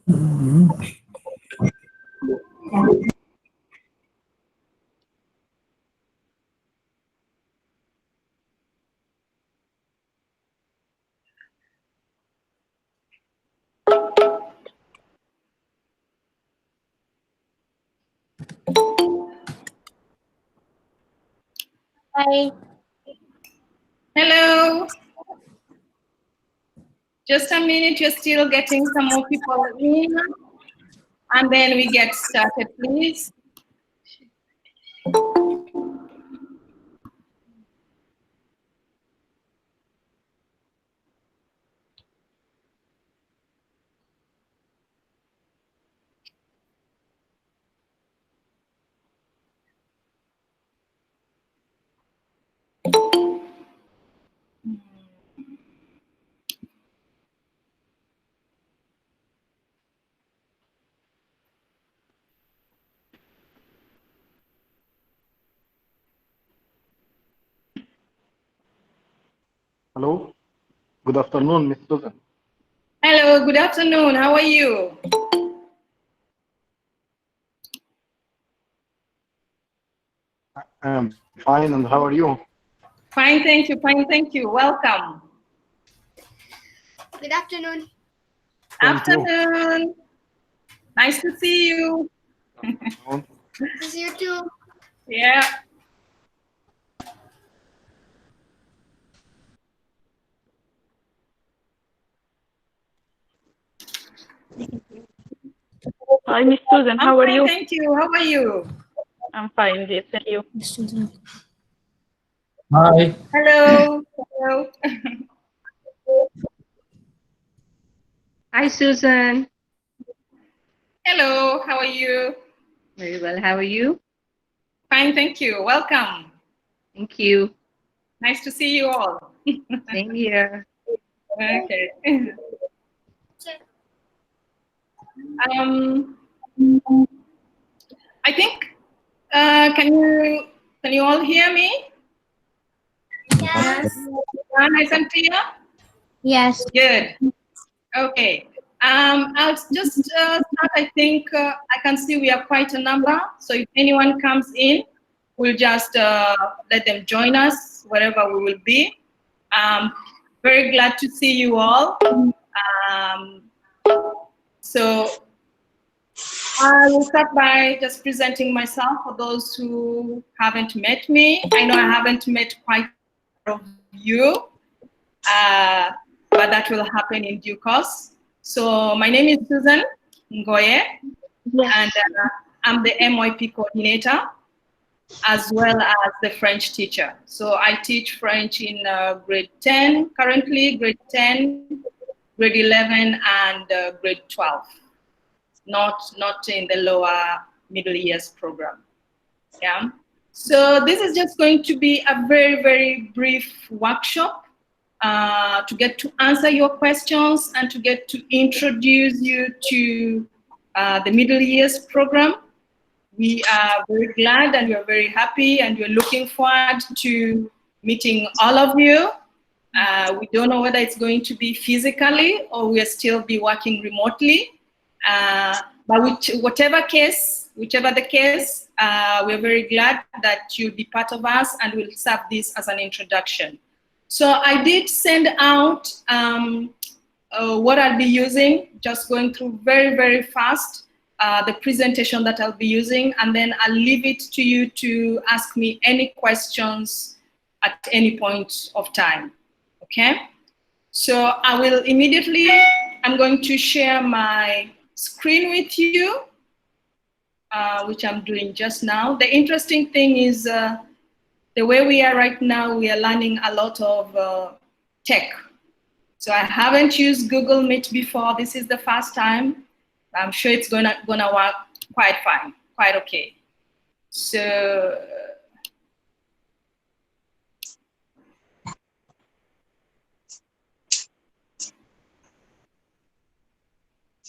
Hi. Hello. Just a minute, you're still getting some more people in, and then we get started, please. Hello. Good afternoon, Miss Susan. Hello, good afternoon. How are you? I'm fine, and how are you? Fine, thank you. Fine, thank you. Welcome. Good afternoon. Thank you. Afternoon. Nice to see you. Afternoon. Nice to see you too. Yeah. Hi, Miss Susan. How are you? Thank you. How are you? I'm fine, dear. Thank you. Hi. Hello. Hello. Hi, Susan. Hello. How are you? Very well. How are you? Fine, thank you. Welcome. Thank you. Nice to see you all. Same here. Okay. I think can you all hear me? Yes. Nice and clear? Yes. Good. Okay. I'll just start. I think I can see we are quite a number. So if anyone comes in, we'll just let them join us wherever we will be. Very glad to see you all. So I will start by just presenting myself for those who haven't met me. I know I haven't met quite a lot of you, but that will happen in due course. So my name is Susan Ngoye, and I'm the MYP coordinator as well as the French teacher. So I teach French in grade 10, currently grade 10, grade 11, and grade 12. Not in the lower middle years program. Yeah. So this is just going to be a very, very brief workshop to get to answer your questions and to get to introduce you to the middle years program. We are very glad and we're very happy and we're looking forward to meeting all of you. We don't know whether it's going to be physically or we'll still be working remotely. But whichever the case, we're very glad that you'll be part of us and we'll serve this as an introduction. So I did send out what I'll be using, just going through very, very fast the presentation that I'll be using, and then I'll leave it to you to ask me any questions at any point of time, okay? So I will immediately, I'm going to share my screen with you, which I'm doing just now. The interesting thing is the way we are right now, we are learning a lot of tech. So I haven't used Google Meet before. This is the first time. I'm sure it's gonna work quite fine, quite okay. So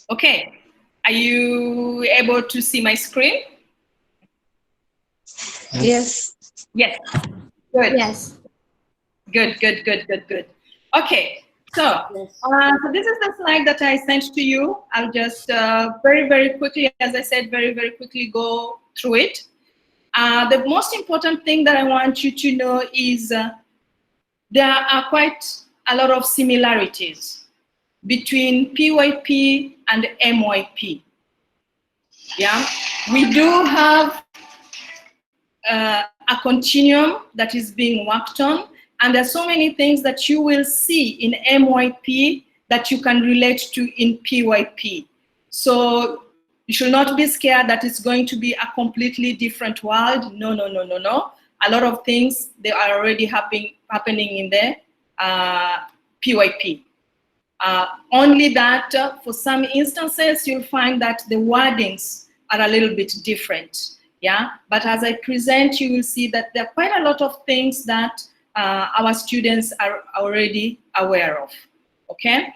okay, are you able to see my screen? Yes. Yes. Good. Yes. Good. Okay. So, so this is the slide that I sent to you. I'll just very, very quickly, as I said, very, very quickly go through it. The most important thing that I want you to know is there are quite a lot of similarities between PYP and MYP. Yeah, we do have a continuum that is being worked on, and there are so many things that you will see in MYP that you can relate to in PYP. So you should not be scared that it's going to be a completely different world. No, no, no, no, no. A lot of things, they are already happening in the PYP. Only that for some instances, you'll find that the wordings are a little bit different. Yeah, but as I present, you will see that there are quite a lot of things that our students are already aware of. Okay,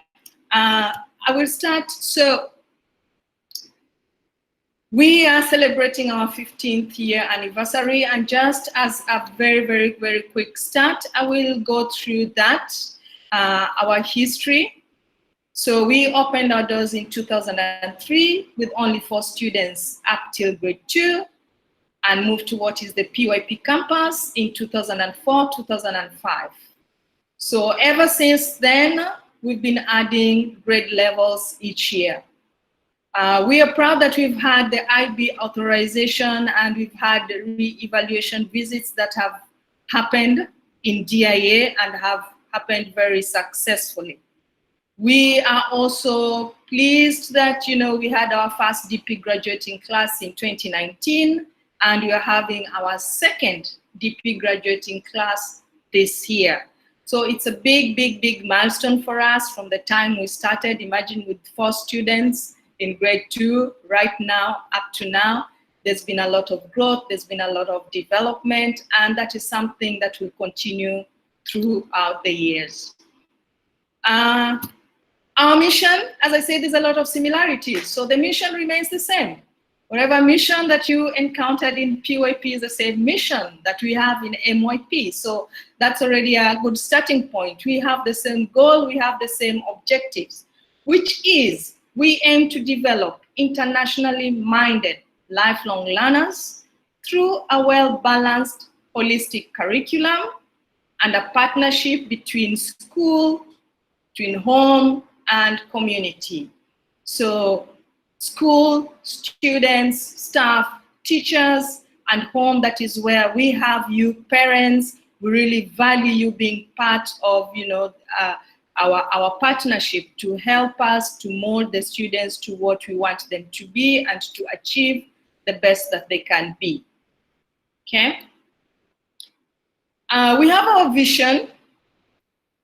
I will start. So we are celebrating our 15th year anniversary, and just as a very, very, very quick start, I will go through that, our history. So we opened our doors in 2003 with only 4 students up till grade 2, and moved to what is the PYP campus in 2004, 2005. So ever since then, we've been adding grade levels each year. We are proud that we've had the IB authorization, and we've had re-evaluation visits that have happened in DIA and have happened very successfully. We are also pleased that, you know, we had our first DP graduating class in 2019, and we are having our second DP graduating class this year. So it's a big, big, big milestone for us from the time we started. Imagine with 4 students in grade 2, right now, up to now, there's been a lot of growth, there's been a lot of development, and that is something that will continue throughout the years. Our mission, as I said, there's a lot of similarities. So the mission remains the same. Whatever mission that you encountered in PYP is the same mission that we have in MYP. So that's already a good starting point. We have the same goal, we have the same objectives, which is we aim to develop internationally minded lifelong learners through a well-balanced holistic curriculum and a partnership between school, between home and community. So school, students, staff, teachers, and home, that is where we have you parents. We really value you being part of, you know, our partnership to help us to mold the students to what we want them to be and to achieve the best that they can be. Okay? We have our vision,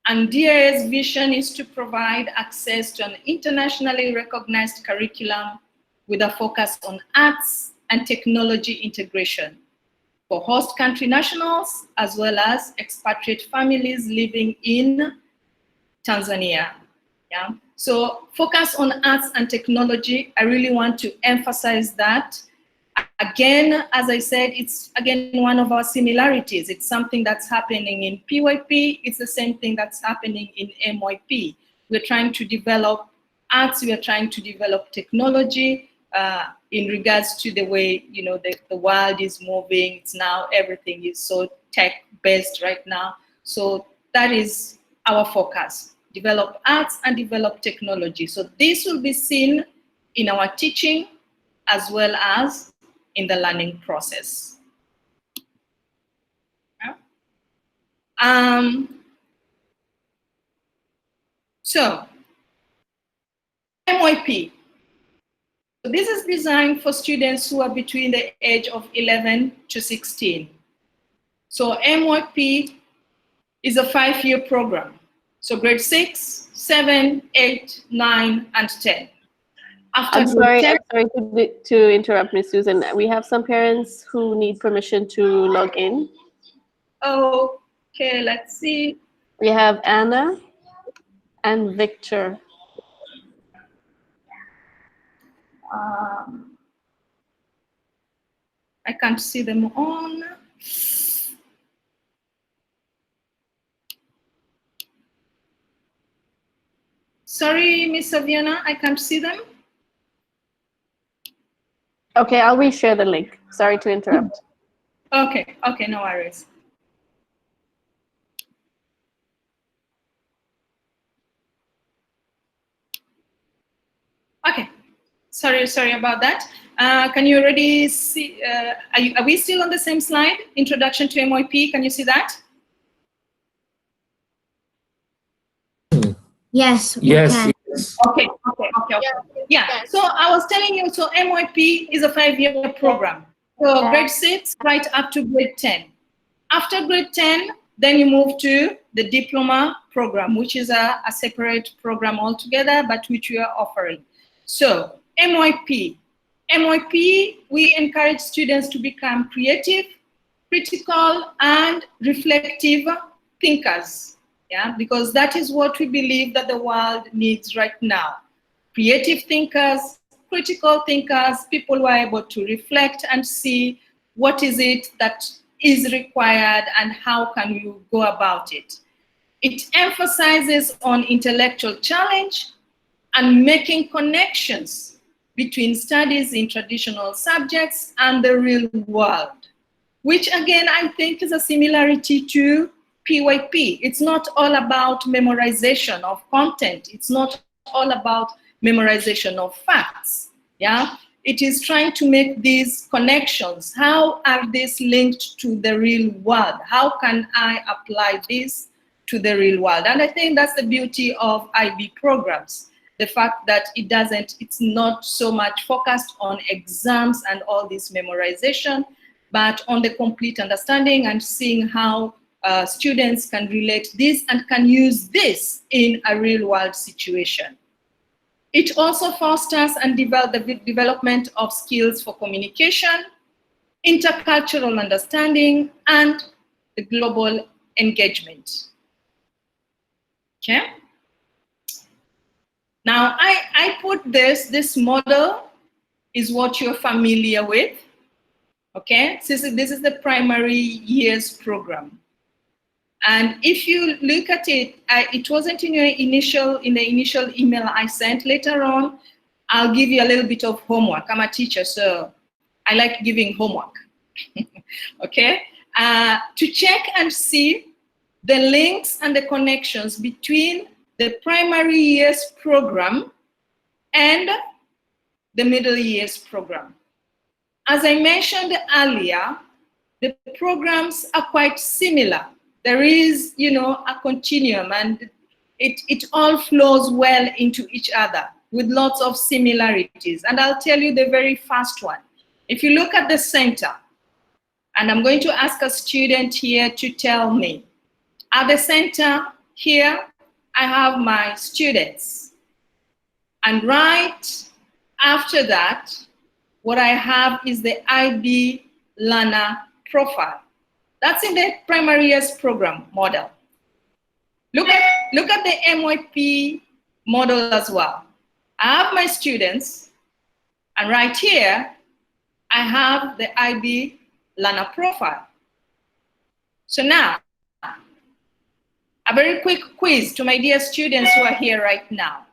and DIA's vision is to provide access to an internationally recognized curriculum with a focus on arts and technology integration for host country nationals as well as expatriate families living in Tanzania. Yeah. So focus on arts and technology. I really want to emphasize that. Again, as I said, it's again one of our similarities. It's something that's happening in PYP. It's the same thing that's happening in MYP. We're trying to develop arts. We are trying to develop technology in regards to the way, you know, the world is moving. It's now everything is so tech-based right now. So that is our focus. Develop arts and develop technology. So this will be seen in our teaching as well as in the learning process. So, MYP. So this is designed for students who are between the age of 11 to 16. So MYP is a 5-year program. So grade 6, 7, 8, 9, and 10. After I'm sorry to interrupt, Ms. Susan. We have some parents who need permission to log in. Okay, let's see. We have Anna and Victor. I can't see them on. Sorry, Miss Saviana, I can't see them. Okay, I'll reshare the link. Sorry to interrupt. Okay, okay, no worries. Okay, sorry about that. Can you already see, are we still on the same slide? Introduction to MYP, can you see that? Yes. Yes. Okay. Yeah, so I was telling you, so MYP is a 5-year program. So grade 6 right up to grade 10. After grade 10, then you move to the diploma program, which is a separate program altogether, but which we are offering. So MYP, we encourage students to become creative, critical, and reflective thinkers. Yeah, because that is what we believe that the world needs right now. Creative thinkers, critical thinkers, people who are able to reflect and see what is it that is required and how can you go about it. It emphasizes on intellectual challenge and making connections between studies in traditional subjects and the real world, which again, I think is a similarity to PYP. It's not all about memorization of content. It's not all about memorization of facts. Yeah, it is trying to make these connections. How are these linked to the real world? How can I apply this to the real world? And I think that's the beauty of IB programs. The fact that it's not so much focused on exams and all this memorization, but on the complete understanding and seeing how students can relate this and can use this in a real world situation. It also fosters and the development of skills for communication, intercultural understanding, and the global engagement. Okay? Now, I put this model is what you're familiar with. Okay, so this is the primary years program. And if you look at it, it wasn't in the initial email I sent. Later on, I'll give you a little bit of homework. I'm a teacher, so I like giving homework. Okay, to check and see the links and the connections between the primary years program and the middle years program. As I mentioned earlier, the programs are quite similar. There is, a continuum, and it all flows well into each other with lots of similarities. And I'll tell you the very first one. If you look at the center, and I'm going to ask a student here to tell me, at the center here, I have my students. And right after that, what I have is the IB learner profile. That's in the primary years program model. Look at the MYP model as well. I have my students, and right here, I have the IB learner profile. So now, a very quick quiz to my dear students who are here right now.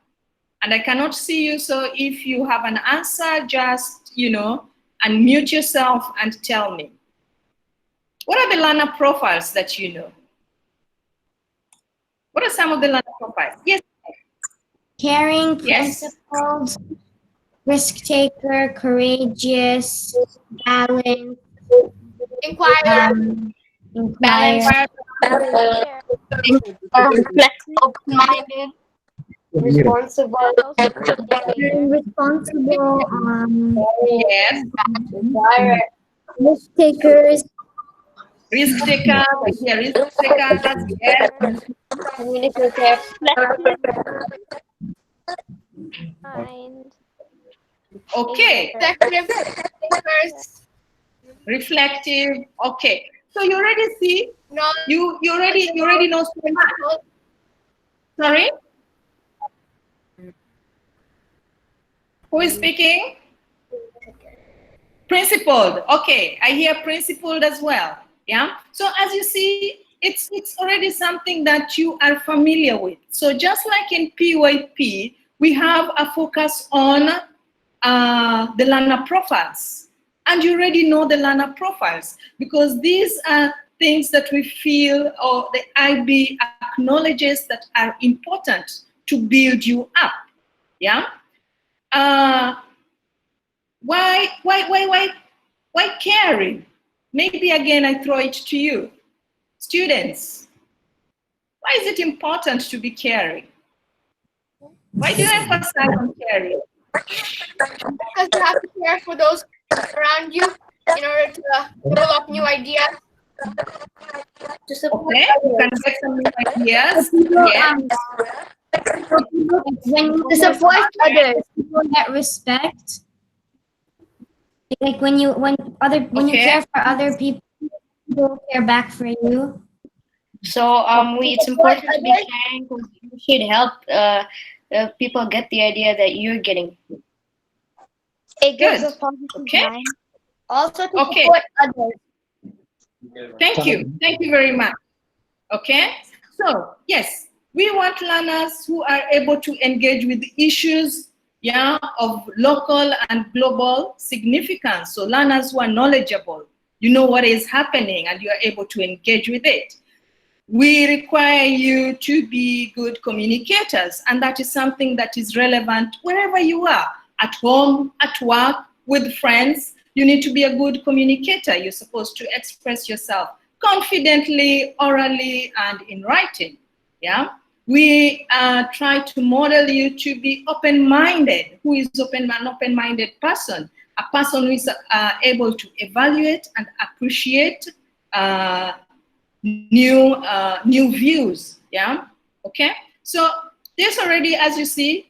And I cannot see you, so if you have an answer, just, unmute yourself and tell me. What are the learner profiles that you know? What are some of the learner profiles? Yes. Caring, Yes. principled, risk taker, courageous, balanced, inquire, open-minded, responsible, responsible, Yes. risk takers, Risk takers. Yeah, risk takers. Yes. communicative, kind, Okay. Reflective. Okay. So you already see. No. You already know so much. Sorry. Who is speaking? Principled. Okay, I hear principled as well. Yeah. So as you see it's already something that you are familiar with. So just like in PYP, we have a focus on the learner profiles. And you already know the learner profiles because these are things that we feel or the IB acknowledges that are important to build you up. Yeah. Why caring? Maybe again I throw it to you. Students, why is it important to be caring? Why do you emphasize on caring? Because you have to care for those around you in order to develop new ideas. To support Okay, you can get some new ideas. Yeah. When to support others. people get respect, like when you care for other people, people care back for you. So it's important to be caring because you should help people get the idea that you're getting. It gives Good. a positive Okay. mind. Also to Okay. support others. Thank you very much. Okay, so yes, we want learners who are able to engage with issues, yeah, of local and global significance. So learners who are knowledgeable, you know what is happening and you are able to engage with it. We require you to be good communicators, and that is something that is relevant wherever you are, at home, at work, with friends. You need to be a good communicator. You're supposed to express yourself confidently, orally, and in writing. Yeah, we try to model you to be open-minded. Who is an open-minded person? A person who is able to evaluate and appreciate new views. Yeah, okay. So this already, as you see,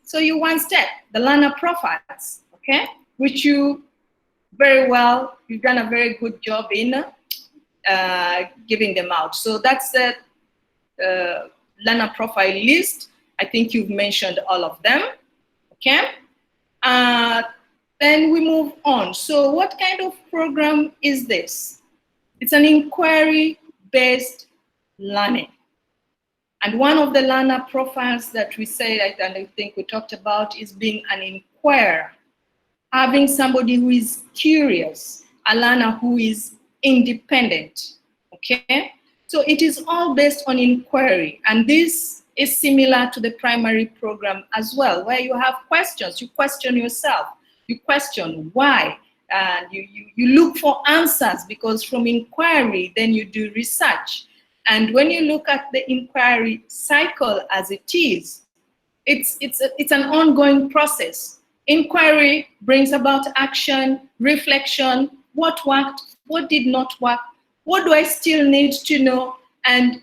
so you one step, the learner profiles, okay, which you very well, you've done a very good job in giving them out. So that's the learner profile list. I think you've mentioned all of them, okay? Then we move on. So what kind of program is this? It's an inquiry-based learning. And one of the learner profiles that we said, and I think we talked about, is being an inquirer. Having somebody who is curious, a learner who is independent, okay? So it is all based on inquiry, and this is similar to the primary program as well, where you have questions, you question yourself, you question why, and you look for answers, because from inquiry, then you do research. And when you look at the inquiry cycle as it is, it's an ongoing process. Inquiry brings about action, reflection, what worked, what did not work, what do I still need to know, and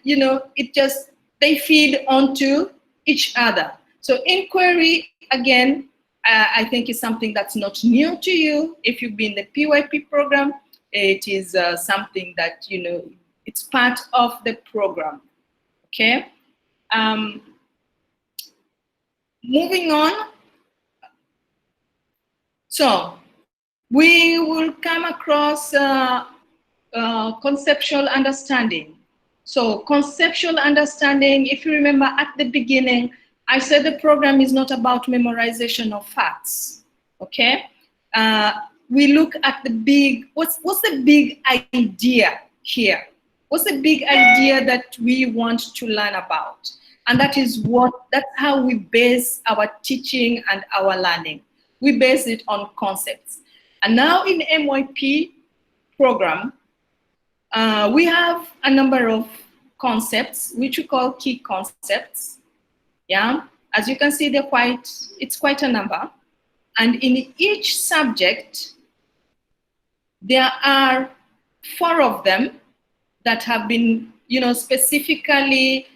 they feed onto each other. So inquiry, again, I think is something that's not new to you. If you've been in the PYP program, it is something that, it's part of the program, okay? Moving on. So we will come across conceptual understanding. So conceptual understanding, if you remember at the beginning, I said the program is not about memorization of facts, okay? We look at the big, what's the big idea here? What's the big idea that we want to learn about? And that's how we base our teaching and our learning. We base it on concepts. And now in MYP program, we have a number of concepts, which we call key concepts. Yeah, as you can see, it's quite a number. And in each subject, there are 4 of them that have been, specifically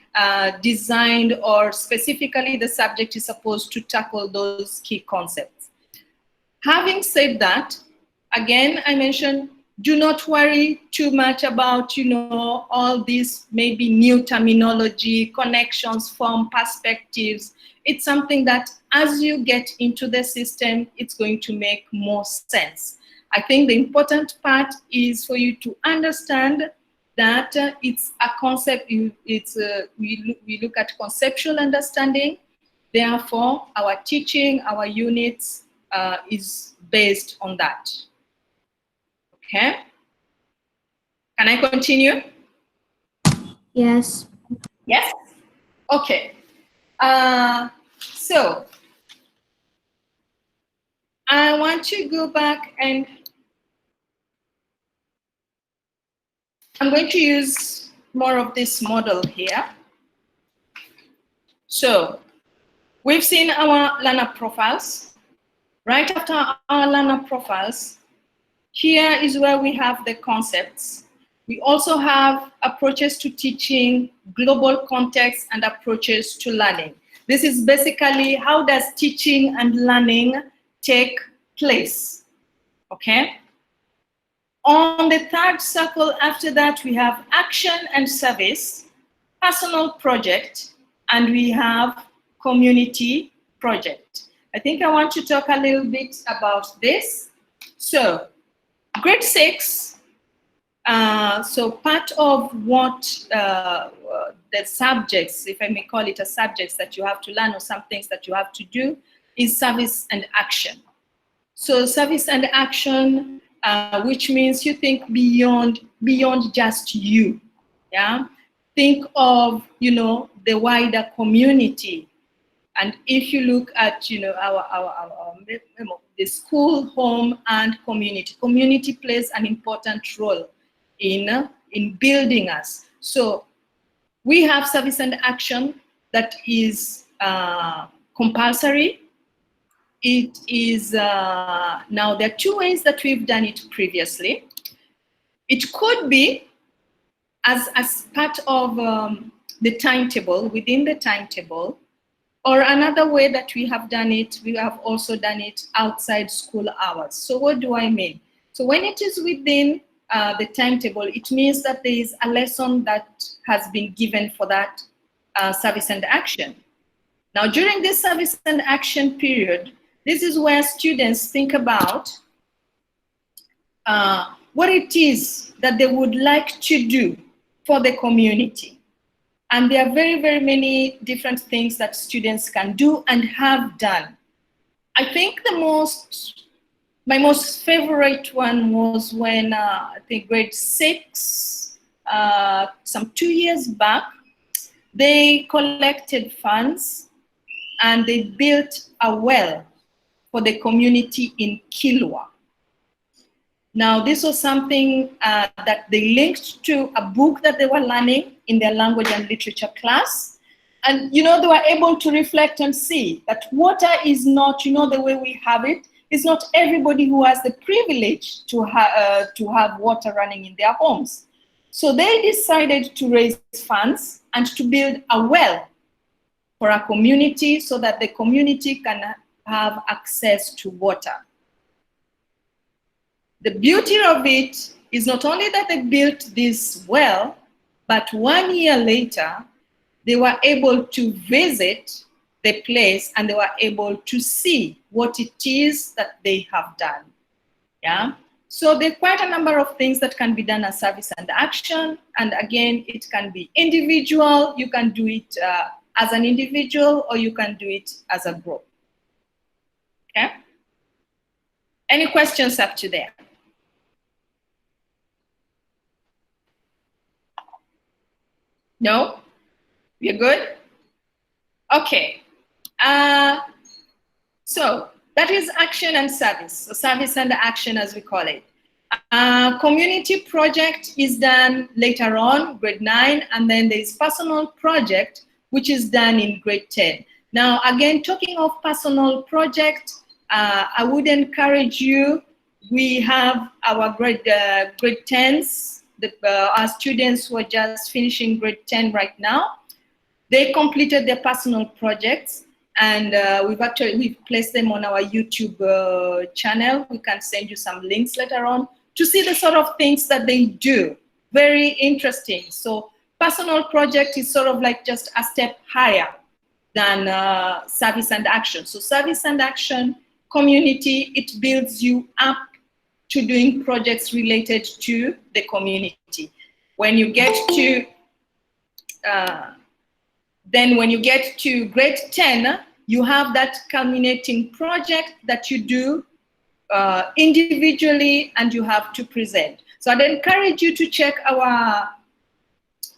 designed, or specifically the subject is supposed to tackle those key concepts. Having said that, again, I mentioned, do not worry too much about, all these maybe new terminology, connections, form, perspectives. It's something that as you get into the system, it's going to make more sense. I think the important part is for you to understand that it's a concept, we look at conceptual understanding. Therefore, our teaching, our units is based on that. Okay? Can I continue? Yes. Yes? Okay. So, I want to go back and I'm going to use more of this model here. So, we've seen our learner profiles. Right after our learner profiles, here is where we have the concepts. We also have approaches to teaching, global context, and approaches to learning. This is basically how does teaching and learning take place, okay? On the third circle after that, we have action and service, personal project, and we have community project. I think I want to talk a little bit about this. So, grade 6, so part of what the subjects, if I may call it a subjects that you have to learn or some things that you have to do is service and action. So service and action, which means you think beyond just you, yeah? Think of, you know, the wider community. And if you look at, you know, the school, home, and community. Community plays an important role in building us. So we have service and action that is compulsory. It is, now there are two ways that we've done it previously. It could be as part of the timetable, within the timetable, or another way that we have done it, we have also done it outside school hours. So what do I mean? So when it is within the timetable, it means that there is a lesson that has been given for that service and action. Now, during this service and action period, this is where students think about what it is that they would like to do for the community. And there are very, very many different things that students can do and have done. I think my most favorite one was when I think grade 6, some 2 years back, they collected funds and they built a well for the community in Kilwa. Now, this was something that they linked to a book that they were learning in their language and literature class. And, you know, they were able to reflect and see that water is not, you know, the way we have it. It's not everybody who has the privilege to have water running in their homes. So they decided to raise funds and to build a well for a community so that the community can have access to water. The beauty of it is not only that they built this well, but 1 year later, they were able to visit the place and they were able to see what it is that they have done. Yeah. So there are quite a number of things that can be done as service and action. And again, it can be individual. You can do it as an individual or you can do it as a group. Okay. Any questions up to there? No? We're good? Okay. So that is action and service. So service and action as we call it. Community project is done later on, grade 9, and then there's personal project, which is done in grade 10. Now, again, talking of personal project, I would encourage you, we have our grade 10s, our students who are just finishing grade 10 right now. They completed their personal projects and we've placed them on our YouTube channel. We can send you some links later on to see the sort of things that they do. Very interesting. So personal project is sort of like just a step higher than service and action. So service and action, community, it builds you up to doing projects related to the community. when you get to then when you get to grade 10, you have that culminating project that you do individually and you have to present. So I'd encourage you to check our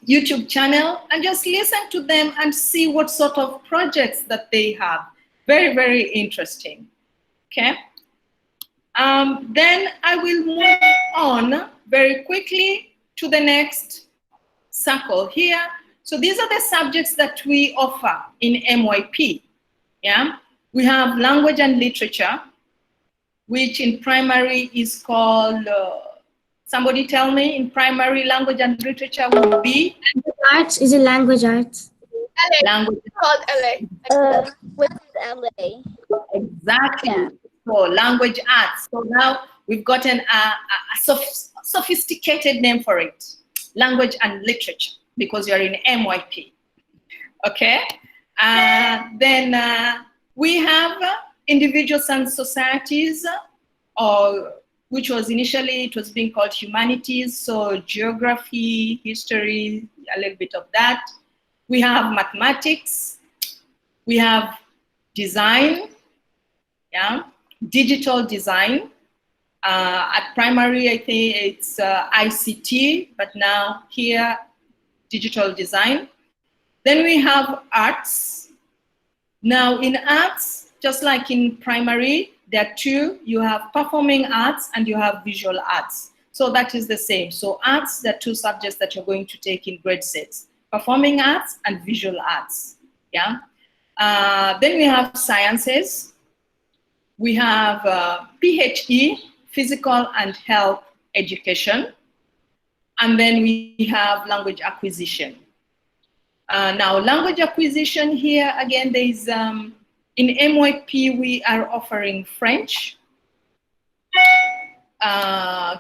YouTube channel and just listen to them and see what sort of projects that they have. Very, very interesting. Okay. Then I will move on very quickly to the next circle here. So these are the subjects that we offer in MYP. Yeah, we have language and literature, which in primary is called, somebody tell me, in primary language and literature would be? Arts? Is it language arts? LA. Language. It's called LA. What is LA? Exactly. Yeah. So language arts. So now we've gotten a sophisticated name for it, language and literature, because you're in MYP. Okay. Then we have individuals and societies, which was initially, it was being called humanities, so geography, history, a little bit of that. We have mathematics, we have design, yeah, digital design. At primary, I think it's ICT, but now here, digital design. Then we have arts. Now in arts, just like in primary, there are two. You have performing arts and you have visual arts. So that is the same. So arts, there are two subjects that you're going to take in grade 6. Performing arts and visual arts, yeah? Then we have sciences. We have PHE, physical and health education. And then we have language acquisition. Now, language acquisition here, again, there is, in MYP, we are offering French. And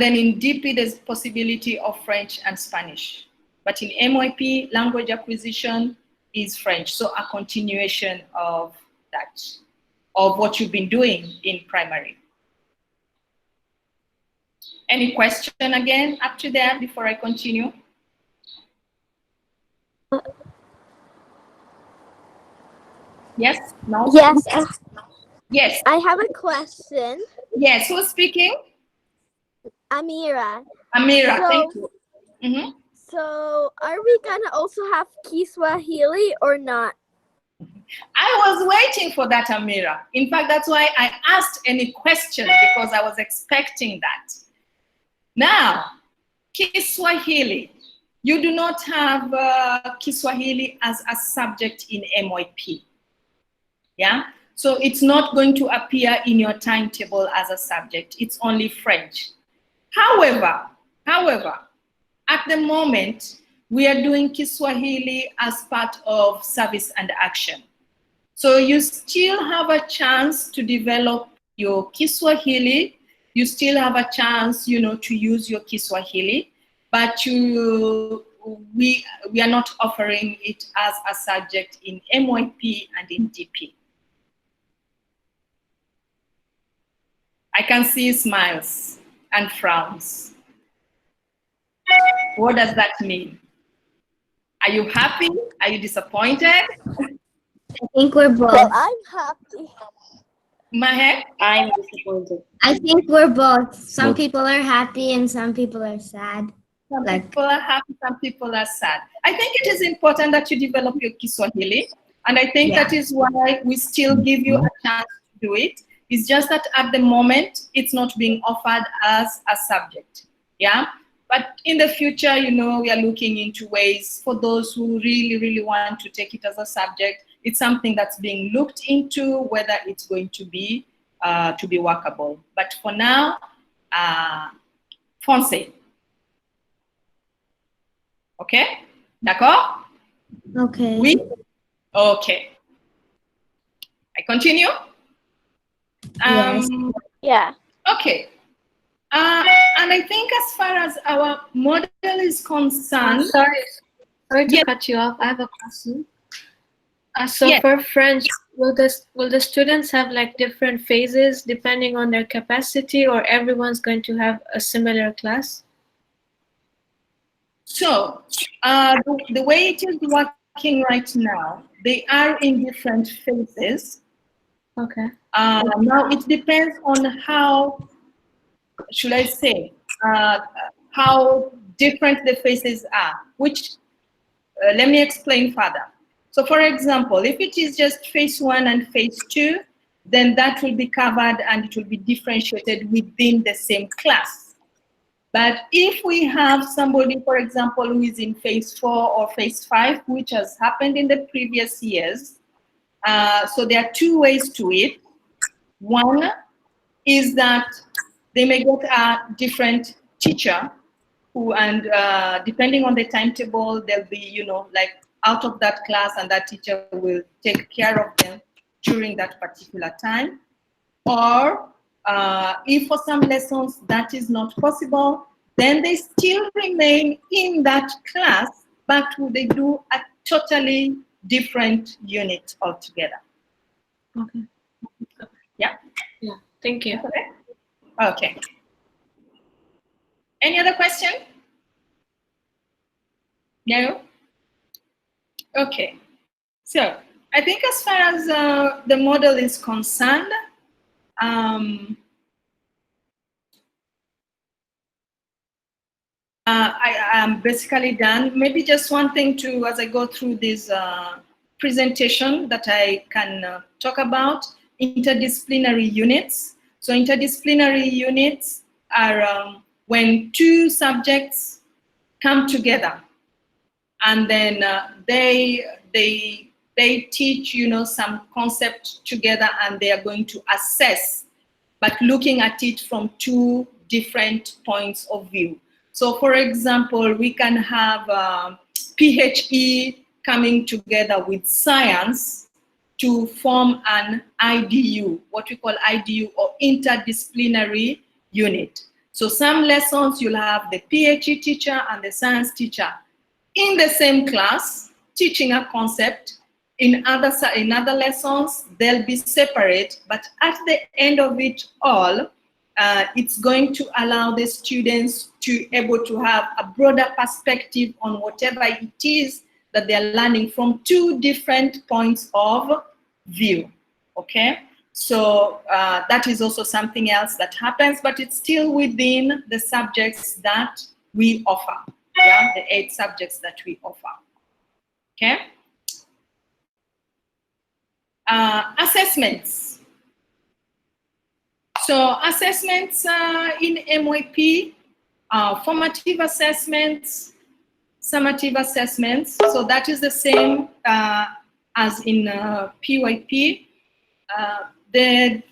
then in DP, there's possibility of French and Spanish. But in MYP, language acquisition is French. So a continuation of that, of what you've been doing in primary. Any question again up to there before I continue? Yes? No? Yes. Yes. I have a question. Yes, who's speaking? Amira. Amira, So- thank you. Mhm. So, are we gonna also have Kiswahili or not? I was waiting for that, Amira. In fact, that's why I asked any question, because I was expecting that. Now, Kiswahili. You do not have Kiswahili as a subject in MYP. Yeah? So it's not going to appear in your timetable as a subject. It's only French. However, at the moment, we are doing Kiswahili as part of service and action. So you still have a chance to develop your Kiswahili. You still have a chance, you know, to use your Kiswahili, but we are not offering it as a subject in MYP and in DP. I can see smiles and frowns. What does that mean? Are you happy? Are you disappointed? I think we're both. Well, I'm happy. Mahek? I'm disappointed. I think we're both. Some people are happy and some people are sad. Some Like- people are happy, some people are sad. I think it is important that you develop your Kiswahili, and I think that is why we still give you a chance to do it. It's just that at the moment, it's not being offered as a subject, yeah? But in the future, you know, we are looking into ways for those who really, really want to take it as a subject. It's something that's being looked into, whether it's going to be workable. But for now, foncez. Okay? D'accord? Okay. Oui? Okay. I continue? Yes. Yeah. Okay. And I think as far as our model is concerned, Sorry to Yes. cut you off. I have a question. So Yes. for French, will the students have like different phases depending on their capacity, or everyone's going to have a similar class? So the way it is working right now, they are in different phases. Okay. Now it depends on how, should I say, how different the phases are, which, let me explain further. So for example, if it is just phase 1 and phase 2, then that will be covered and it will be differentiated within the same class. But if we have somebody, for example, who is in phase 4 or phase 5, which has happened in the previous years, so there are two ways to it. One is that they may get a different teacher who, and depending on the timetable, they'll be, you know, like out of that class, and that teacher will take care of them during that particular time. Or if for some lessons that is not possible, then they still remain in that class, but they do a totally different unit altogether. Okay. Yeah? Yeah. Thank you. Okay. Okay. Any other question? No? Okay. So I think as far as the model is concerned, I am basically done. Maybe just one thing to, as I go through this presentation that I can talk about, interdisciplinary units. So interdisciplinary units are when two subjects come together, and then they teach, you know, some concept together, and they are going to assess, but looking at it from two different points of view. So for example, we can have PHE coming together with science to form an IDU, what we call IDU, or interdisciplinary unit. So some lessons you'll have the PHE teacher and the science teacher in the same class teaching a concept. In other lessons, they'll be separate, but at the end of it all, it's going to allow the students to able to have a broader perspective on whatever it is that they're learning from two different points of view, okay? So that is also something else that happens, but it's still within the subjects that we offer, yeah, the 8 subjects that we offer, okay? Assessments. So assessments in MYP, formative assessments, summative assessments. So that is the same as in PYP. The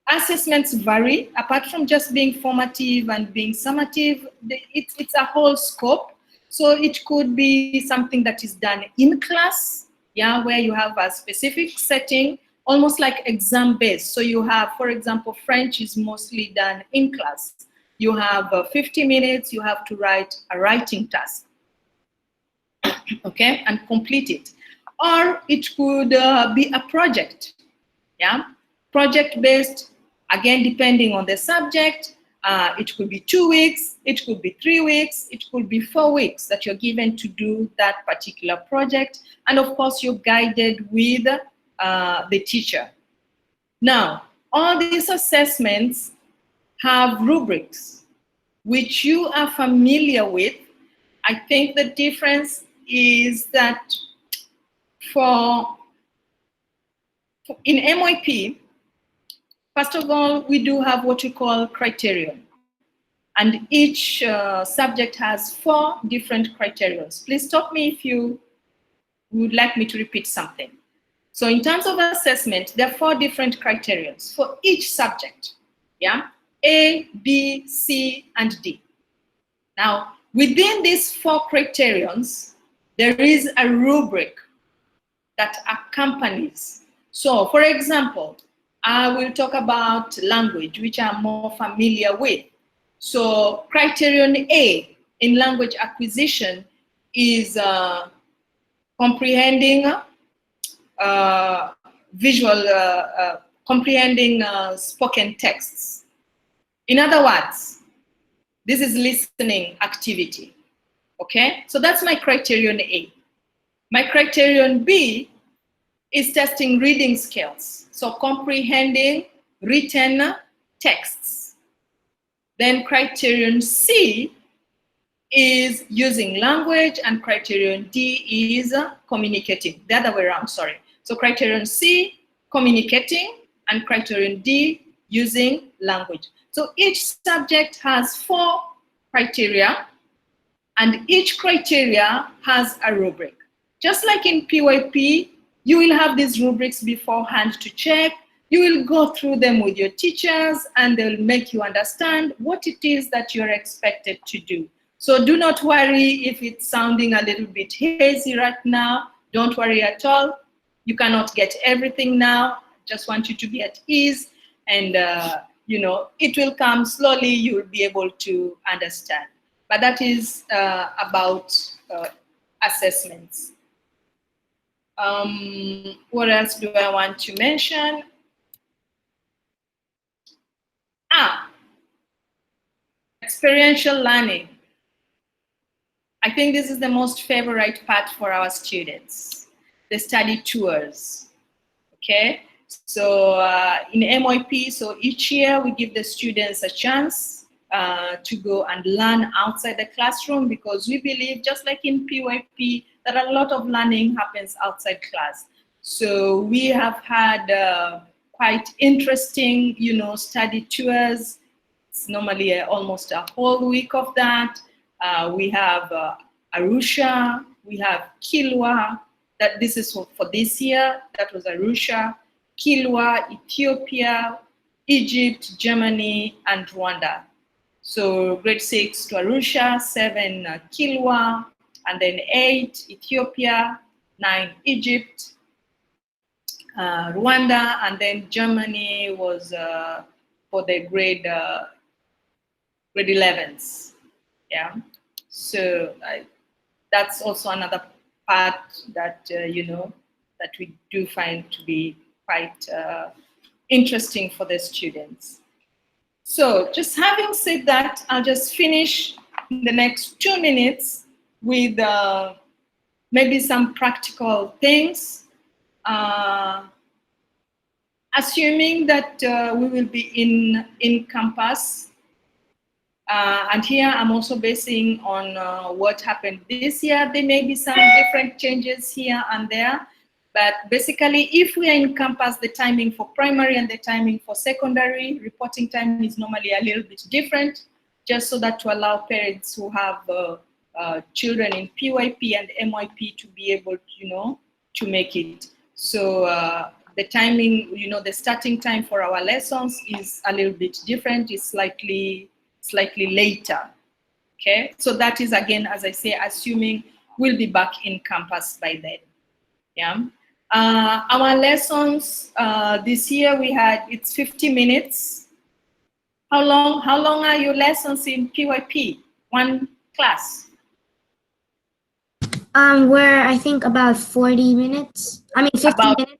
assessments vary. Apart from just being formative and being summative, it's a whole scope. So it could be something that is done in class, yeah, where you have a specific setting, almost like exam-based. So you have, for example, French is mostly done in class. You have 50 minutes, you have to write a writing task, okay, and complete it. Or it could be a project, yeah, project-based, again, depending on the subject. It could be 2 weeks, it could be 3 weeks, it could be 4 weeks that you're given to do that particular project. And of course, you're guided with the teacher. Now, all these assessments have rubrics, which you are familiar with. I think the difference is that in MYP, first of all, we do have what we call criterion. And each subject has 4 different criterions. Please stop me if you would like me to repeat something. So in terms of assessment, there are 4 different criterions for each subject, yeah? A, B, C, and D. Now, within these 4 criterions, there is a rubric that accompanies. So, for example, I will talk about language, which I'm more familiar with. So, criterion A in language acquisition is comprehending comprehending spoken texts. In other words, this is listening activity. Okay, so that's my criterion A. My criterion B is testing reading skills, so comprehending written texts. Then criterion C is using language, and criterion D is communicating. The other way around, sorry. So criterion C, communicating, and criterion D, using language. So each subject has 4 criteria, and each criteria has a rubric. Just like in PYP, you will have these rubrics beforehand to check. You will go through them with your teachers, and they'll make you understand what it is that you're expected to do. So do not worry if it's sounding a little bit hazy right now. Don't worry at all. You cannot get everything now. Just want you to be at ease, and you know, it will come slowly. You'll be able to understand. But that is about assessments. What else do I want to mention? Experiential learning. I think this is the most favorite part for our students, the study tours, okay? So in MYP, so each year we give the students a chance to go and learn outside the classroom, because we believe, just like in PYP, that a lot of learning happens outside class. So we have had quite interesting, you know, study tours. It's normally almost a whole week of that. We have Arusha, we have Kilwa, that this is for this year, that was Arusha, Kilwa, Ethiopia, Egypt, Germany, and Rwanda. So grade 6 to Arusha, 7 Kilwa, and then 8 Ethiopia, 9 Egypt, Rwanda, and then Germany was for the grade 11s. Yeah, so that's also another part that you know, that we do find to be quite interesting for the students. So just having said that, I'll just finish in the next 2 minutes with maybe some practical things. Assuming that we will be in campus, and here I'm also basing on what happened this year. There may be some different changes here and there, but basically if we are in campus, the timing for primary and the timing for secondary reporting time is normally a little bit different, just so that to allow parents who have children in PYP and MYP to be able to, you know, to make it. So the timing, you know, the starting time for our lessons is a little bit different. It's slightly later, okay? So that is, again, as I say, assuming we'll be back in campus by then, yeah? Our lessons this year, it's 50 minutes. How long are your lessons in PYP? One class? We're, I think, about 40 minutes. I mean, 50 minutes.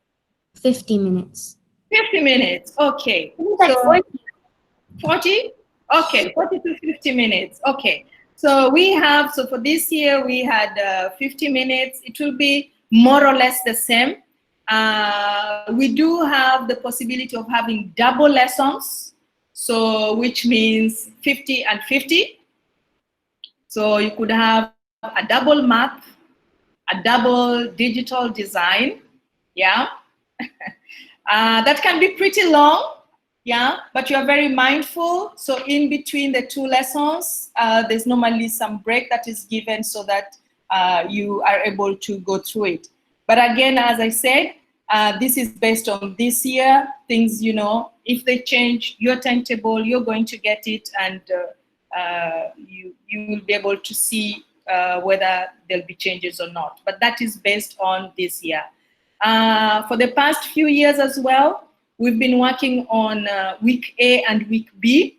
50 minutes. 50 minutes, okay. So 40? Okay, 40 to 50 minutes, okay. So we have, so for this year, we had 50 minutes. It will be more or less the same. We do have the possibility of having double lessons, so which means 50 and 50. So you could have a double math, a double digital design, yeah. That can be pretty long, yeah, but you are very mindful. So in between the 2 lessons, there's normally some break that is given so that you are able to go through it. But again, as I said, this is based on this year. Things, you know, if they change your timetable, you're going to get it, and you will be able to see whether there'll be changes or not. But that is based on this year. For the past few years as well, we've been working on week A and week B.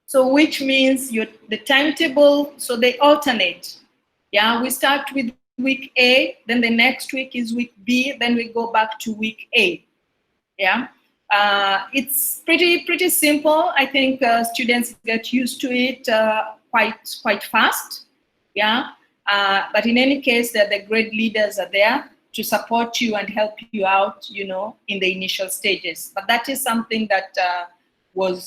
So which means the timetable, so they alternate. Yeah, we start with week A, then the next week is week B, then we go back to week A. Yeah, it's pretty simple. I think students get used to it quite fast. yeah. But in any case, the grade leaders are there to support you and help you out, you know, in the initial stages. But that is something that was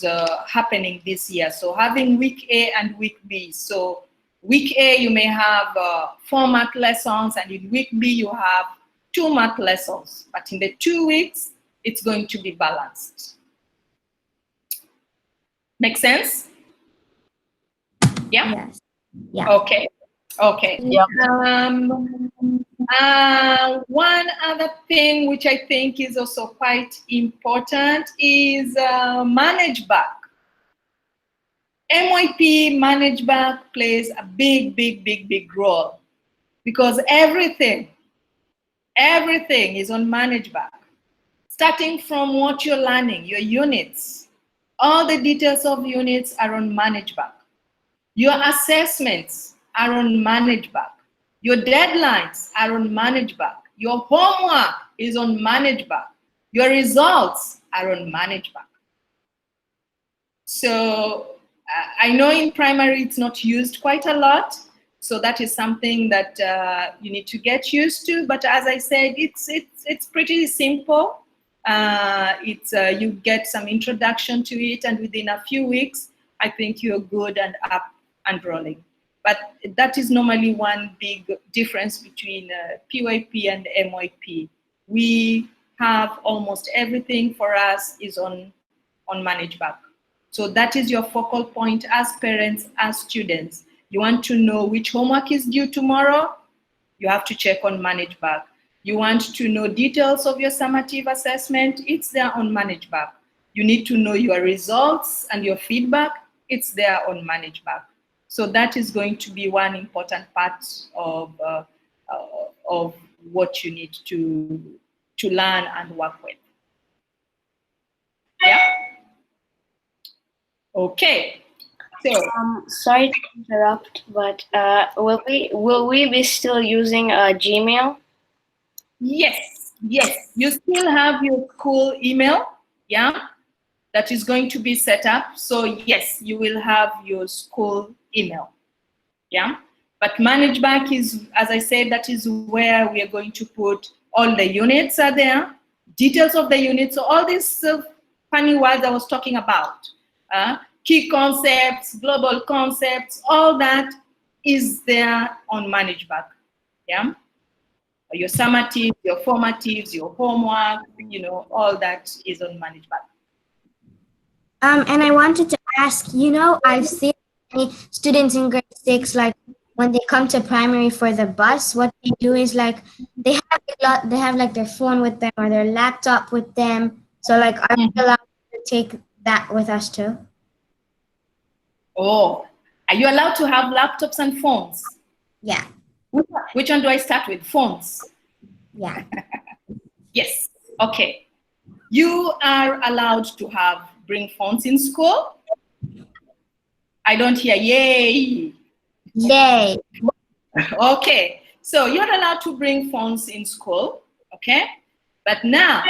happening this year. So having week A and week B. So week A, you may have 4 math lessons, and in week B, you have 2 math lessons. But in the 2 weeks, it's going to be balanced. Make sense? Yeah? Yes. Yeah. Okay. Okay. Yeah. One other thing which I think is also quite important is manage back. MYP manage back plays a big role, because everything is on manage back. Starting from what you're learning, your units, all the details of units are on manage back. Your assessments are on manage back. Your deadlines are on manage back. Your homework is on manage back. Your results are on manage back. So I know in primary it's not used quite a lot. So that is something that you need to get used to. But as I said, it's pretty simple. You get some introduction to it, and within a few weeks, I think you're good and up and rolling. But that is normally one big difference between PYP and MYP. We have almost everything for us is on manage back. So that is your focal point as parents, as students. You want to know which homework is due tomorrow, you have to check on manage back. You want to know details of your summative assessment, it's there on manage back. You need to know your results and your feedback, it's there on manage back. So that is going to be one important part of what you need to learn and work with. Yeah? Okay. So, sorry to interrupt, but will we be still using Gmail? Yes, you still have your school email, yeah, that is going to be set up. So yes, you will have your school email, yeah. But manage back is, as I said, that is where we are going to put all the units are there, details of the units, so all these funny words I was talking about, key concepts, global concepts, all that is there on manage back, yeah. Your summatives, your formatives, your homework, you know, all that is on manage back. And I wanted to ask, you know, I've seen many students in grade 6, like when they come to primary for the bus, what they do is like they have like their phone with them or their laptop with them. So like, are we allowed to take that with us too? Oh, are you allowed to have laptops and phones? Yeah. Which one do I start with? Phones? Yeah. Yes. Okay. You are allowed to bring phones in school. I don't hear yay. Yay. Okay. So you're allowed to bring phones in school. Okay. But now,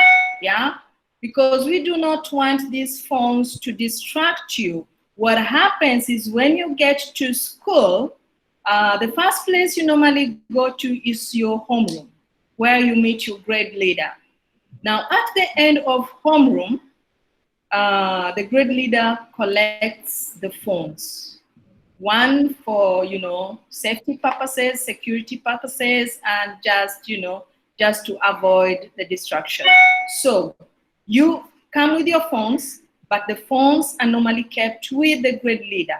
yeah, because we do not want these phones to distract you, what happens is when you get to school, the first place you normally go to is your homeroom, where you meet your grade leader. Now, at the end of homeroom, the grade leader collects the phones. One for, you know, safety purposes, security purposes, and just, you know, just to avoid the distraction. So you come with your phones, but the phones are normally kept with the grade leader,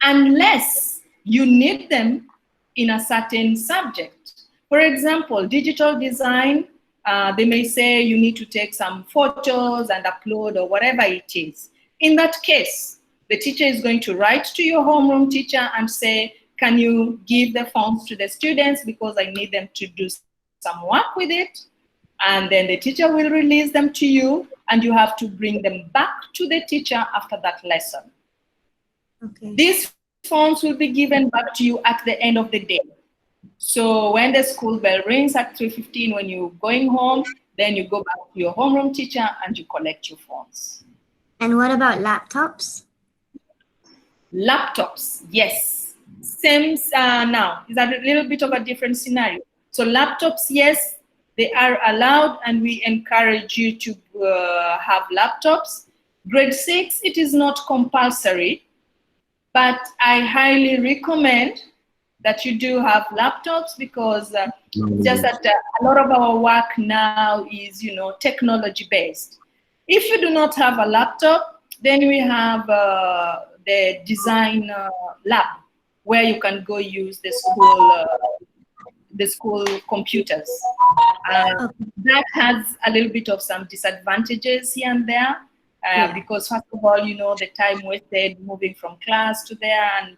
unless you need them in a certain subject. For example, digital design, they may say you need to take some photos and upload or whatever it is. In that case, the teacher is going to write to your homeroom teacher and say, can you give the phones to the students because I need them to do some work with it? And then the teacher will release them to you, and you have to bring them back to the teacher after that lesson. Okay. These phones will be given back to you at the end of the day. So when the school bell rings at 3:15 when you're going home, then you go back to your homeroom teacher and you collect your phones. And what about laptops? Laptops, yes. same now. It's a little bit of a different scenario. So laptops, yes, they are allowed, and we encourage you to have laptops. Grade 6, it is not compulsory, but I highly recommend that you do have laptops, because just that a lot of our work now is, technology based. If you do not have a laptop, then we have the design lab, where you can go use the school computers. That has a little bit of some disadvantages here and there, because first of all, the time wasted moving from class to there, and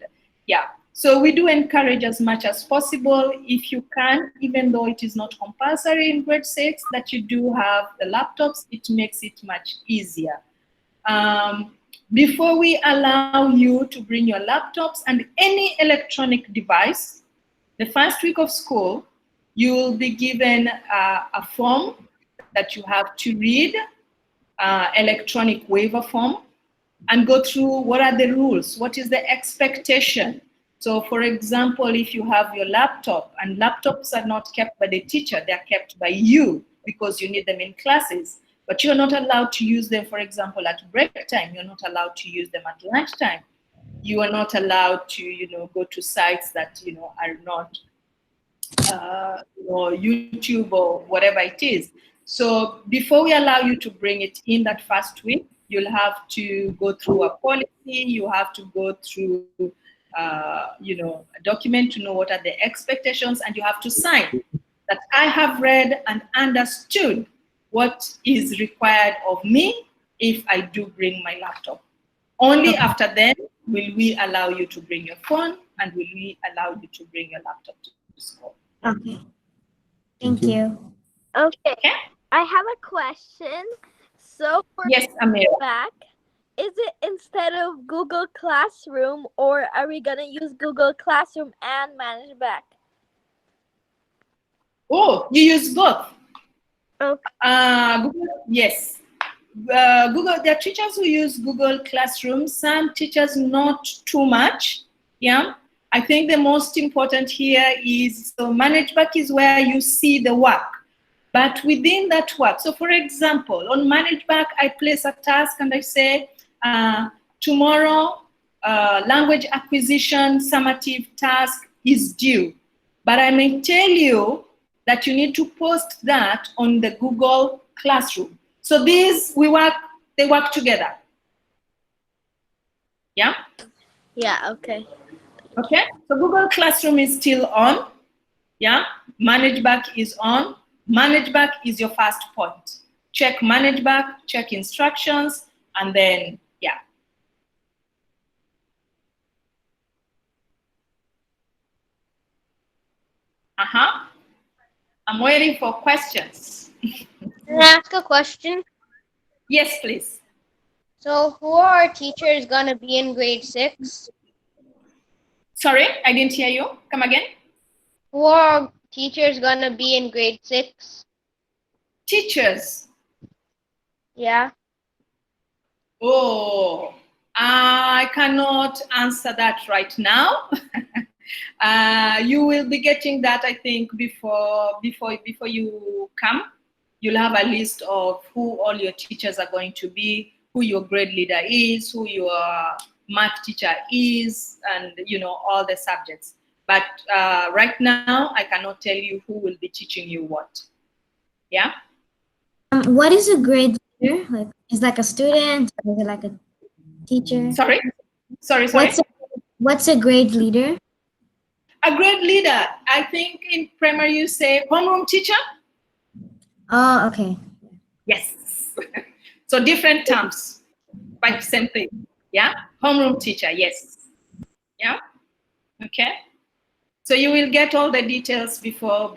so we do encourage as much as possible, if you can, even though it is not compulsory in grade 6, that you do have the laptops. It makes it much easier. Before we allow you to bring your laptops and any electronic device, the first week of school, you will be given a form that you have to read, electronic waiver form, and go through what are the rules, what is the expectation. So for example, if you have your laptop, and laptops are not kept by the teacher, they're kept by you because you need them in classes, but you're not allowed to use them, for example, at break time. You're not allowed to use them at lunchtime. You are not allowed to, go to sites that, are not, YouTube or whatever it is. So before we allow you to bring it in that first week, you'll have to go through a policy. You have to go through, a document to know what are the expectations, and you have to sign that I have read and understood what is required of me if I do bring my laptop. Only after then will we allow you to bring your phone, and will we allow you to bring your laptop to school. Okay. Thank you. Okay. I have a question. So for yes, Amira. back, is it instead of Google Classroom, or are we gonna use Google Classroom and Manage Back? Oh, you use both. Okay. Google, yes. Google, there are teachers who use Google Classroom. Some teachers not too much. Yeah. I think the most important here is, so Manage Back is where you see the work. But within that work, so for example, on Manage Back, I place a task and I say, tomorrow, language acquisition summative task is due. But I may tell you that you need to post that on the Google Classroom. So these, they work together. Yeah? Yeah, okay. Okay, so Google Classroom is still on. Yeah, Manage Back is on. Manage Back is your first point. Check Manage Back, check instructions, and then, yeah. I'm waiting for questions. Can I ask a question? Yes, please. So who are our teachers going to be in grade 6? Sorry, I didn't hear you. Come again. Who are our teachers going to be in grade 6? Teachers. Yeah. Oh, I cannot answer that right now. You will be getting that, I think, before you come. You'll have a list of who all your teachers are going to be, who your grade leader is, who your math teacher is, and all the subjects. But right now, I cannot tell you who will be teaching you what. Yeah. What is a grade leader? Like, is like a student, or is it like a teacher? Sorry. What's a grade leader? A grade leader, I think in primary you say homeroom teacher. Oh, okay. Yes. So different terms, but same thing. Yeah. Homeroom teacher. Yes. Yeah. Okay. So you will get all the details before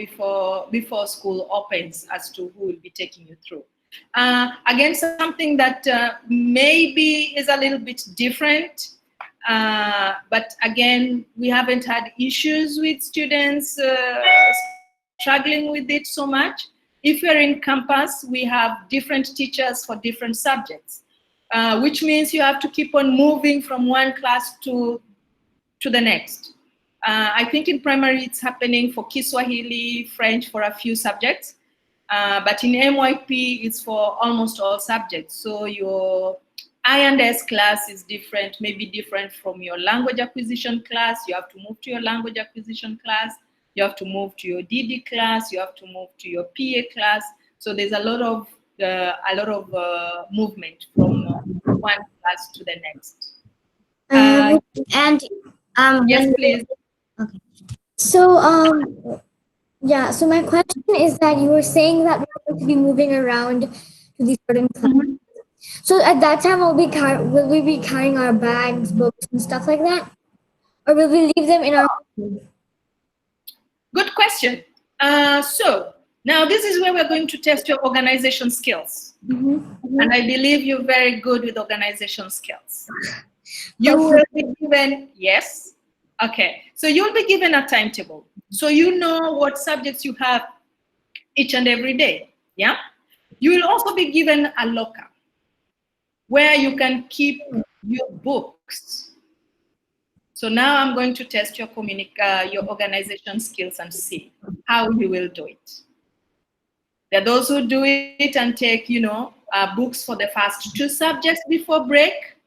school opens as to who will be taking you through. Again, something that maybe is a little bit different, but again, we haven't had issues with students struggling with it so much. If you're in campus, we have different teachers for different subjects, which means you have to keep on moving from one class to the next. I think in primary it's happening for Kiswahili, French for a few subjects. But in MYP, it's for almost all subjects. So your I&S class is different, maybe different from your language acquisition class. You have to move to your language acquisition class. You have to move to your DD class. You have to move to your PA class. So there's a lot of movement from one class to the next. Yes, please. Okay. So yeah. So my question is that you were saying that we're going to be moving around to these certain classes. So at that time, will we be carrying our bags, books, and stuff like that, or will we leave them in our home? Good question. So now this is where we're going to test your organization skills. And I believe you're very good with organization skills. You will be given, yes? Okay. So you'll be given a timetable. So you know what subjects you have each and every day, yeah? You will also be given a locker where you can keep your books. So now I'm going to test your organization skills and see how you will do it. There are those who do it and take, books for the first 2 subjects before break.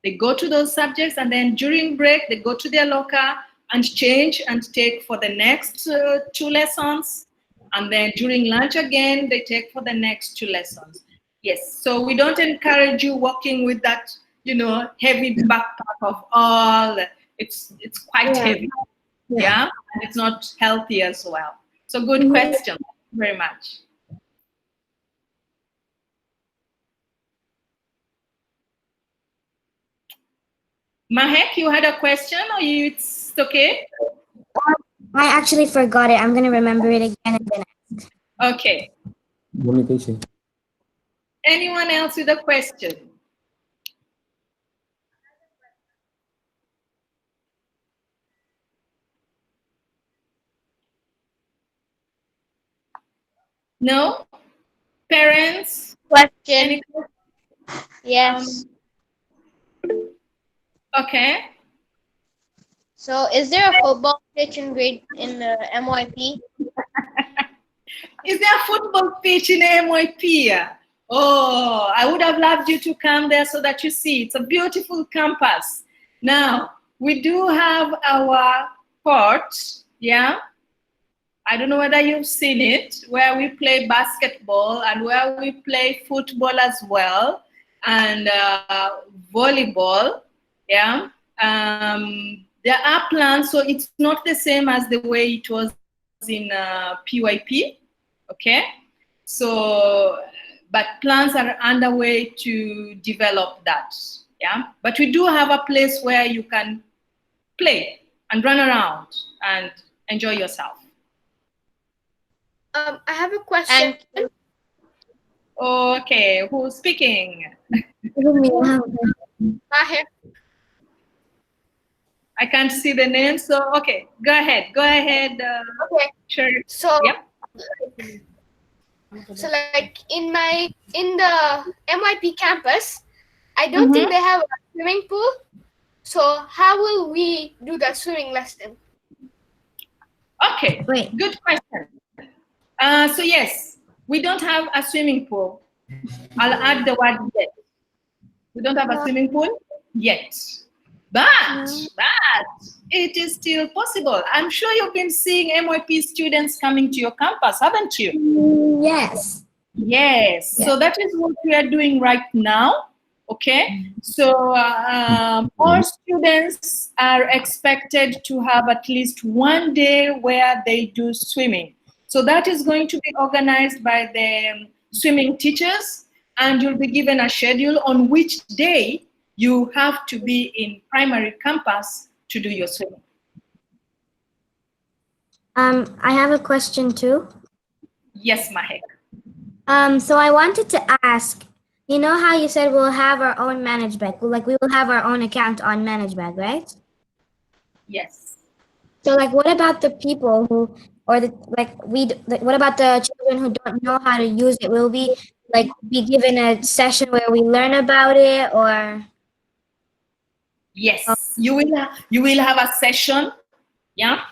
They go to those subjects, and then during break, they go to their locker and change and take for the next 2 lessons. And then during lunch again, they take for the next 2 lessons. Yes, so we don't encourage you walking with that, heavy backpack of all. It's quite heavy, yeah? And it's not healthy as well. So good question. Thank you very much. Mahek, you had a question, or it's okay? I actually forgot it. I'm going to remember it again and then ask. Okay. Communication. Anyone else with a question? No? Parents? Question. Yes. Okay. So, is there a football pitch in MYP? Is there a football pitch in MYP? Oh, I would have loved you to come there so that you see. It's a beautiful campus. Now, we do have our court, yeah? I don't know whether you've seen it, where we play basketball and where we play football as well, and volleyball, yeah? There are plans, so it's not the same as the way it was in PYP, okay? So, but plans are underway to develop that, yeah? But we do have a place where you can play and run around and enjoy yourself. I have a question. Okay, who's speaking? I can't see the name, so okay, go ahead. Okay. Sure. So, yep. So like in the MYP campus, I don't think they have a swimming pool. So how will we do the swimming lesson? Okay, good question. So yes, we don't have a swimming pool. I'll add the word yet. We don't have a swimming pool yet. But it is still possible. I'm sure you've been seeing MYP students coming to your campus, haven't you? Yes. Yes. So that is what we are doing right now. Okay. So all students are expected to have at least one day where they do swimming. So that is going to be organized by the swimming teachers, and you'll be given a schedule on which day you have to be in primary campus to do your swimming. I have a question too. Yes, Mahek. So I wanted to ask, you know how you said we'll have our own ManageBag? Well, like we will have our own account on ManageBag, right? Yes. So like, what about the people who, or what about the children who don't know how to use it? Will we be given a session where we learn about it, or? Yes, you will have a session Yeah,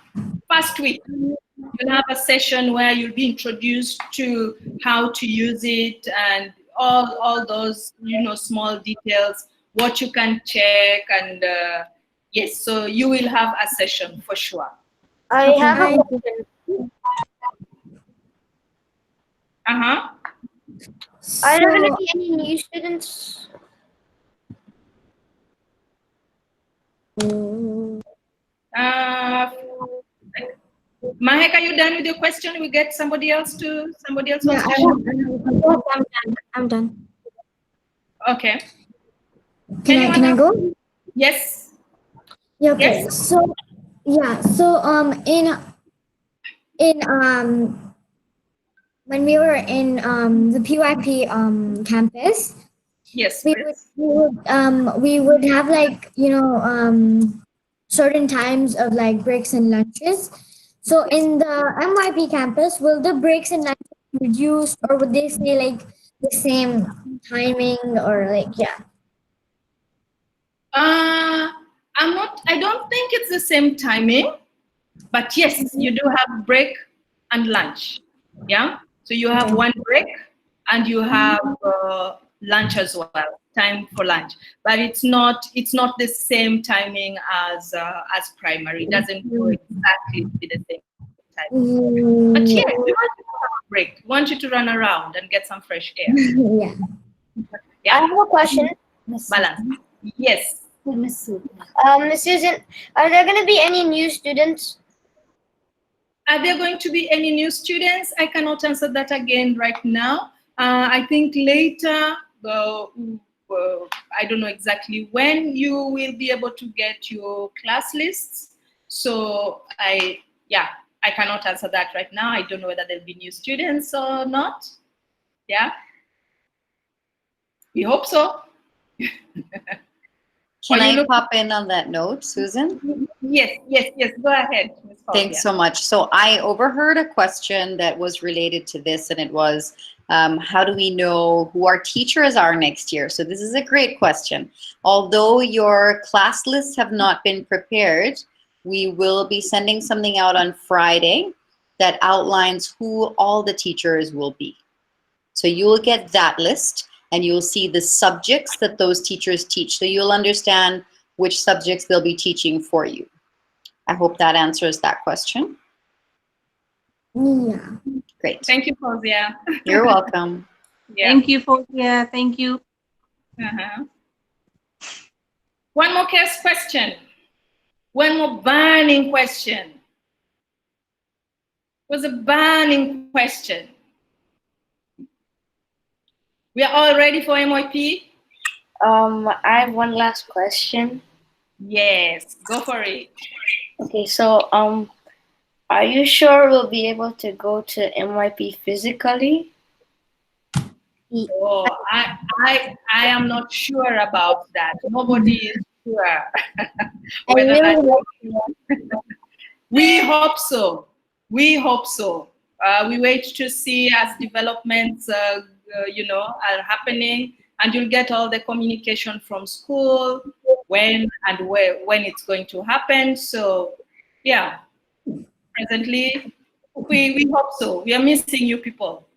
first week you'll have a session where you'll be introduced to how to use it and all those small details, what you can check, and yes, so you will have a session for sure. I have a question. Are there going to be any new students? Mahek, are you done with your question? We get somebody else Yeah, I'm done. Okay. Can I go? Yes. Yeah, okay. Yes. So yeah, so in when we were in the PYP campus, Yes, we would have like certain times of like breaks and lunches. So in the MYP campus, will the breaks and lunches be reduced, or would they stay like the same timing, or like I don't think it's the same timing, but yes, you do have break and lunch. Yeah, so you have one break and you have lunch as well, time for lunch. But it's not the same timing as primary. It doesn't go exactly be the same timing. But yes, we want you to have a break. We want you to run around and get some fresh air. yeah. I have a question. Balance. Yes. Miss Susan, are there going to be any new students? Are there going to be any new students? I cannot answer that again right now. I think later, I don't know exactly when you will be able to get your class lists. So I cannot answer that right now. I don't know whether there'll be new students or not. Yeah. We hope so. Can I pop in on that note, Susan? Yes. Go ahead. Thanks so much. So I overheard a question that was related to this, and it was, how do we know who our teachers are next year? So this is a great question. Although your class lists have not been prepared, we will be sending something out on Friday that outlines who all the teachers will be. So you will get that list, and you'll see the subjects that those teachers teach. So you'll understand which subjects they'll be teaching for you. I hope that answers that question. Yeah. Great. Thank you, Fauzia. You're welcome. Yeah. Thank you, Fauzia. Thank you. One more question. One more burning question. It was a burning question. We are all ready for MYP? I have one last question. Yes, go for it. Okay, so are you sure we'll be able to go to MYP physically? Oh, I am not sure about that. Nobody is sure. We hope so. We hope so. We wait to see as developments are happening, and you'll get all the communication from school when and where when it's going to happen. So yeah, presently we hope so. We are missing you people.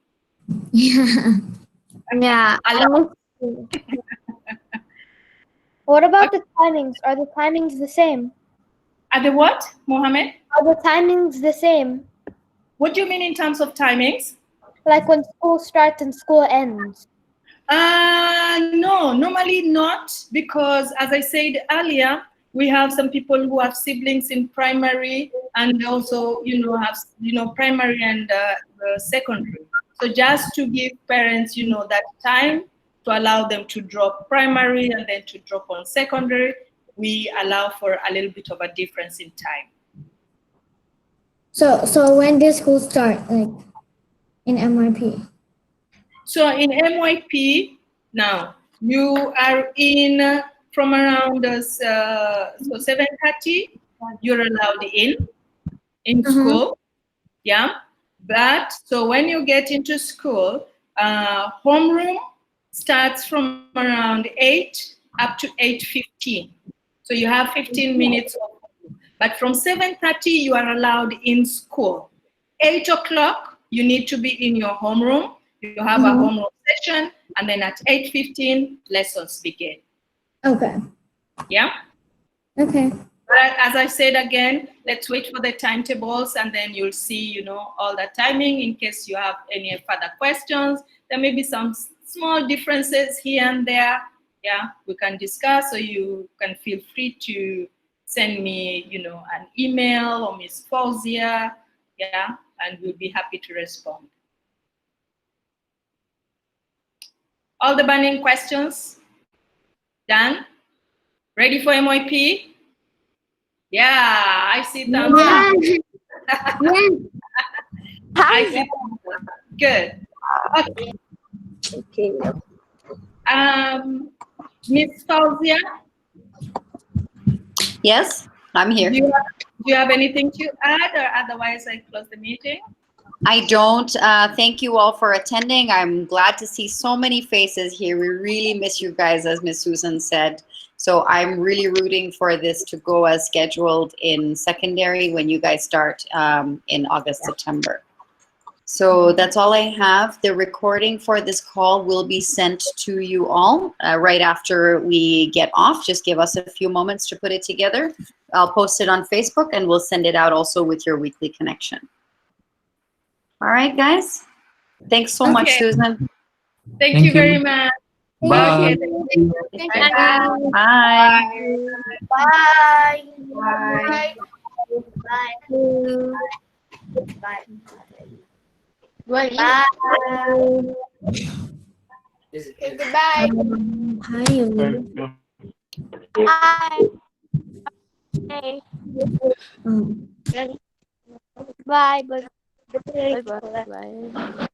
Yeah. What about the timings? Are the timings the same? Are the what, Mohammed? Are the timings the same? What do you mean in terms of timings? Like when school starts and school ends? No, normally not, because as I said earlier, we have some people who have siblings in primary and also, have, primary and secondary. So just to give parents, that time to allow them to drop primary and then to drop on secondary, we allow for a little bit of a difference in time. So when does school start, like in MYP? So in MYP, now you are in from around so 7:30, you're allowed in school, yeah. But so when you get into school, homeroom starts from around 8 up to 8:15. So you have 15 minutes. But from 7:30, you are allowed in school. 8 o'clock, you need to be in your homeroom. You have a homeroom session, and then at 8:15, lessons begin. Okay. Yeah? Okay. But as I said again, let's wait for the timetables, and then you'll see, all the timing in case you have any further questions. There may be some small differences here and there. Yeah, we can discuss, so you can feel free to send me, an email or Miss Fauzia. Yeah, and we'll be happy to respond. All the burning questions done? Ready for MYP? Yeah, I see thumbs up. I see thumbs up. Good. Okay. Miss Fauzia? Yes, I'm here. Do you have anything to add, or otherwise I close the meeting? I don't. Thank you all for attending. I'm glad to see so many faces here. We really miss you guys, as Miss Susan said. So I'm really rooting for this to go as scheduled in secondary when you guys start in August, September. So that's all I have. The recording for this call will be sent to you all right after we get off. Just give us a few moments to put it together. I'll post it on Facebook, and we'll send it out also with your weekly connection. All right, guys. Thanks so much, Susan. Thank you very much. Bye. Okay. Bye. Bye. Bye. Bye. Well, Bye. goodbye. Hi, Yumi. Bye. Hey. Bye. Bye. Bye. Bye.